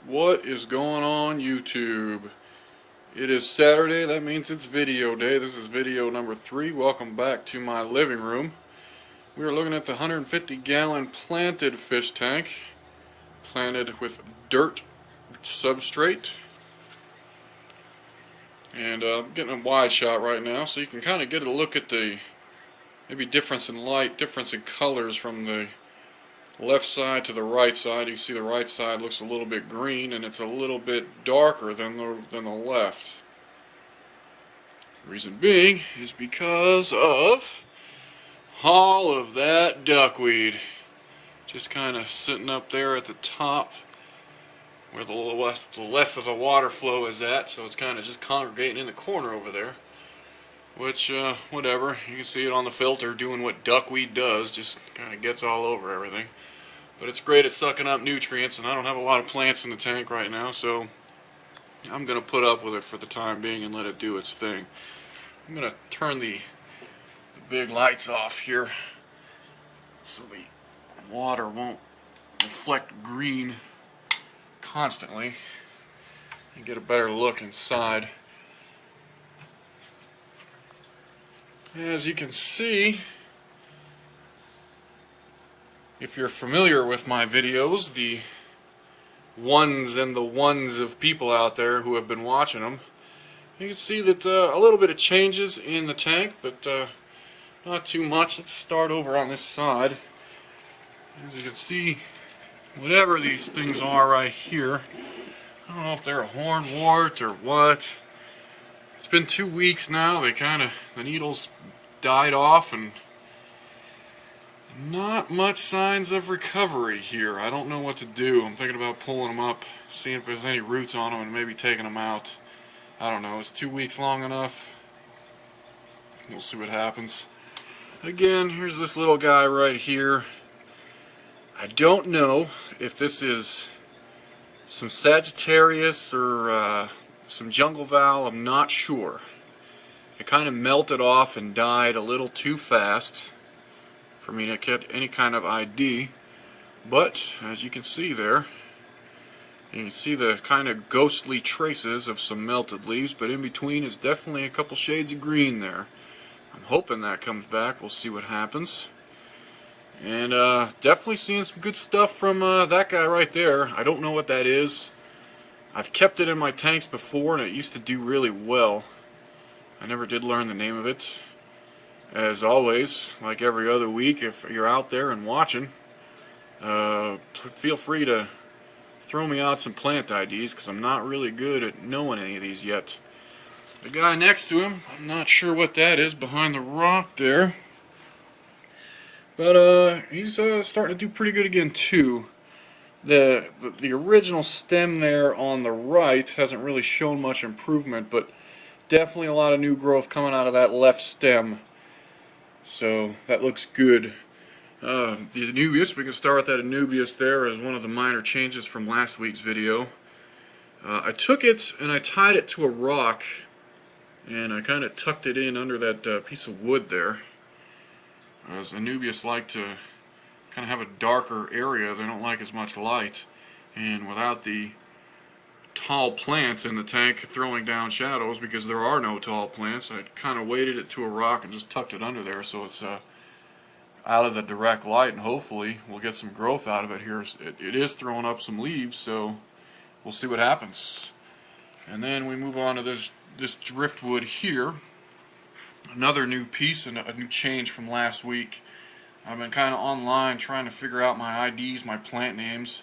What is going on YouTube? It is Saturday, that means it's video day. This is video number 3. Welcome back to my living room. We are looking at the 150 gallon planted fish tank, planted with dirt substrate. And I'm getting a wide shot right now so you can kind of get a look at the maybe difference in light, difference in colors from the left side to the right side. You can see the right side looks a little bit green and it's a little bit darker than the left. Reason being is because of all of that duckweed just kind of sitting up there at the top where the less of the water flow is at, so it's kind of just congregating in the corner over there, which whatever, you can see it on the filter doing what duckweed does, just kind of gets all over everything. But it's great at sucking up nutrients, and I don't have a lot of plants in the tank right now, so I'm going to put up with it for the time being and let it do its thing. I'm going to turn the big lights off here so the water won't reflect green constantly and get a better look inside. As you can see, if you're familiar with my videos, the ones and the ones of people out there who have been watching them, you can see that a little bit of changes in the tank, but not too much. Let's start over on this side. As you can see, whatever these things are right here, I don't know if they're a hornwort or what. It's been 2 weeks now. The needles died off and not much signs of recovery here. I don't know what to do. I'm thinking about pulling them up, seeing if there's any roots on them and maybe taking them out. I don't know. Is 2 weeks long enough? We'll see what happens. Again, here's this little guy right here. I don't know if this is some Sagittarius or some jungle val. I'm not sure. It kind of melted off and died a little too fast for me to get any kind of ID. But as you can see there, you can see the kind of ghostly traces of some melted leaves, but in between is definitely a couple shades of green there. I'm hoping that comes back. We'll see what happens. And definitely seeing some good stuff from that guy right there. I don't know what that is. I've kept it in my tanks before and it used to do really well. I never did learn the name of it. As always, like every other week, if you're out there and watching, feel free to throw me out some plant IDs, because I'm not really good at knowing any of these yet. The guy next to him, I'm not sure what that is behind the rock there. But he's starting to do pretty good again too. The original stem there on the right hasn't really shown much improvement, but definitely a lot of new growth coming out of that left stem. So that looks good. The Anubias, we can start with that Anubias there as one of the minor changes from last week's video. I took it and I tied it to a rock, and I kind of tucked it in under that piece of wood there. As Anubias like to kind of have a darker area, they don't like as much light, and without the tall plants in the tank throwing down shadows, because there are no tall plants, I kind of weighted it to a rock and just tucked it under there so it's out of the direct light, and hopefully we'll get some growth out of it here. It is throwing up some leaves, so we'll see what happens. And then we move on to this driftwood here. Another new piece and a new change from last week. I've been kind of online trying to figure out my IDs, my plant names,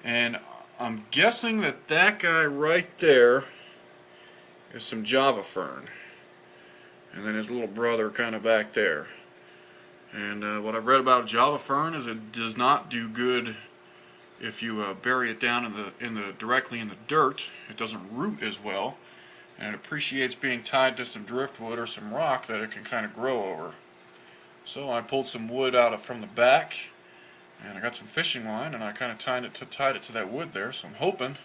and I'm guessing that guy right there is some Java fern, and then his little brother kind of back there. And what I've read about Java fern is it does not do good if you bury it down directly in the dirt. It doesn't root as well, and it appreciates being tied to some driftwood or some rock that it can kind of grow over. So I pulled some wood out from the back, and I got some fishing line, and I kind of tied it to that wood there. So I'm hoping.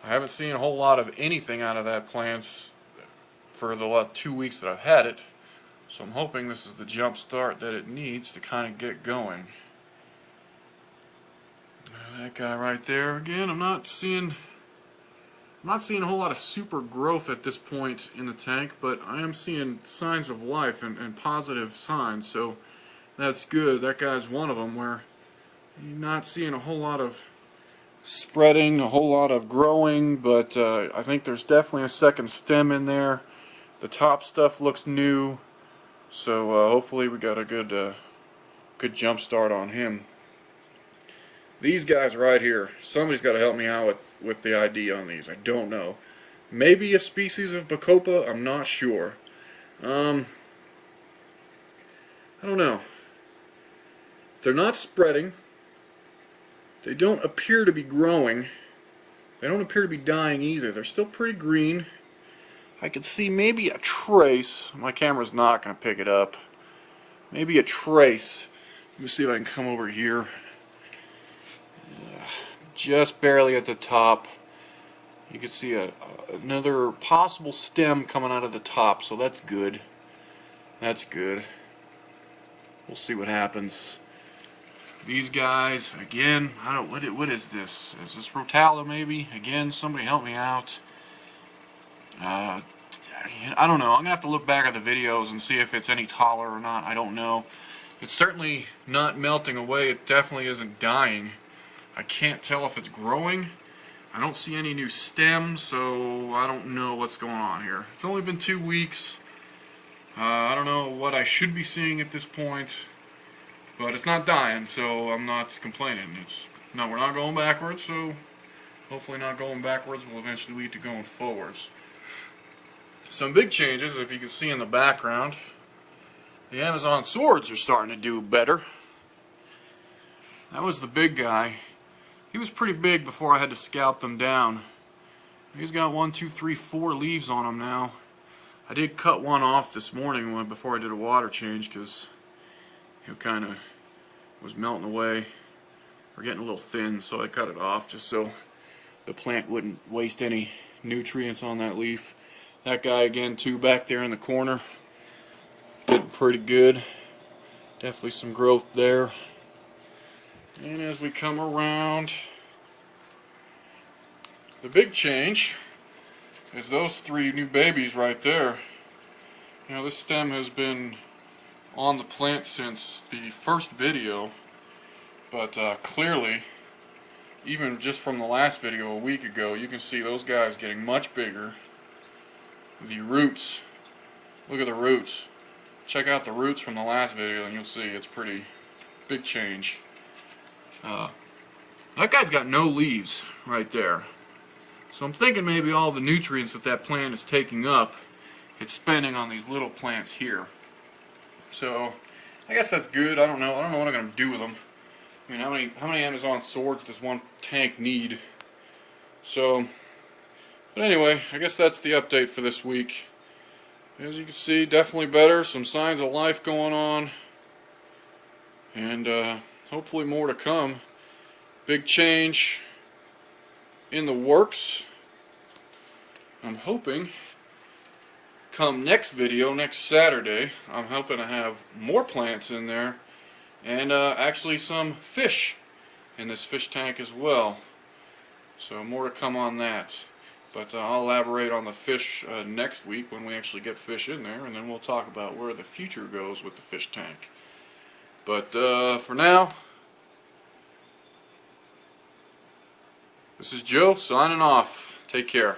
I haven't seen a whole lot of anything out of that plant for the last 2 weeks that I've had it. So I'm hoping this is the jump start that it needs to kind of get going. That guy right there. Again, I'm not seeing a whole lot of super growth at this point in the tank, but I am seeing signs of life and positive signs, so that's good. That guy's one of them where you're not seeing a whole lot of spreading, a whole lot of growing, but I think there's definitely a second stem in there. The top stuff looks new, so hopefully we got a good jump start on him. These guys right here, somebody's got to help me out with the ID on these. I don't know. Maybe a species of Bacopa, I'm not sure. I don't know. They're not spreading. They don't appear to be growing. They don't appear to be dying either. They're still pretty green. I could see maybe a trace. My camera's not going to pick it up. Maybe a trace. Let me see if I can come over here. Just barely at the top. You can see another possible stem coming out of the top, so that's good. That's good. We'll see what happens. These guys, again, what is this? Is this Rotala maybe? Again, somebody help me out. I don't know. I'm going to have to look back at the videos and see if it's any taller or not. I don't know. It's certainly not melting away. It definitely isn't dying. I can't tell if it's growing. I don't see any new stems, so I don't know what's going on here. It's only been 2 weeks. I don't know what I should be seeing at this point, but it's not dying, so I'm not complaining. No, we're not going backwards, so hopefully not going backwards will eventually lead to going forwards. Some big changes, if you can see in the background. The Amazon swords are starting to do better. That was the big guy. He was pretty big before I had to scalp them down. He's got 1, 2, 3, 4 leaves on him now. I did cut one off this morning before I did a water change because it kind of was melting away or getting a little thin, so I cut it off just so the plant wouldn't waste any nutrients on that leaf. That guy again too back there in the corner, getting pretty good. Definitely some growth there. And as we come around, the big change is those 3 new babies right there. You know, this stem has been on the plant since the first video, but clearly, even just from the last video a week ago, you can see those guys getting much bigger. The roots, look at the roots. Check out the roots from the last video and you'll see it's pretty big change. That guy's got no leaves right there. So I'm thinking maybe all the nutrients that plant is taking up, it's spending on these little plants here. So I guess that's good. I don't know what I'm going to do with them. I mean, how many Amazon swords does one tank need? So, but anyway, I guess that's the update for this week. As you can see, definitely better. Some signs of life going on. And hopefully more to come. Big change in the works. I'm hoping come next video, next Saturday, I'm hoping to have more plants in there and actually some fish in this fish tank as well. So more to come on that. But I'll elaborate on the fish next week when we actually get fish in there, and then we'll talk about where the future goes with the fish tank. But for now, this is Joe signing off. Take care.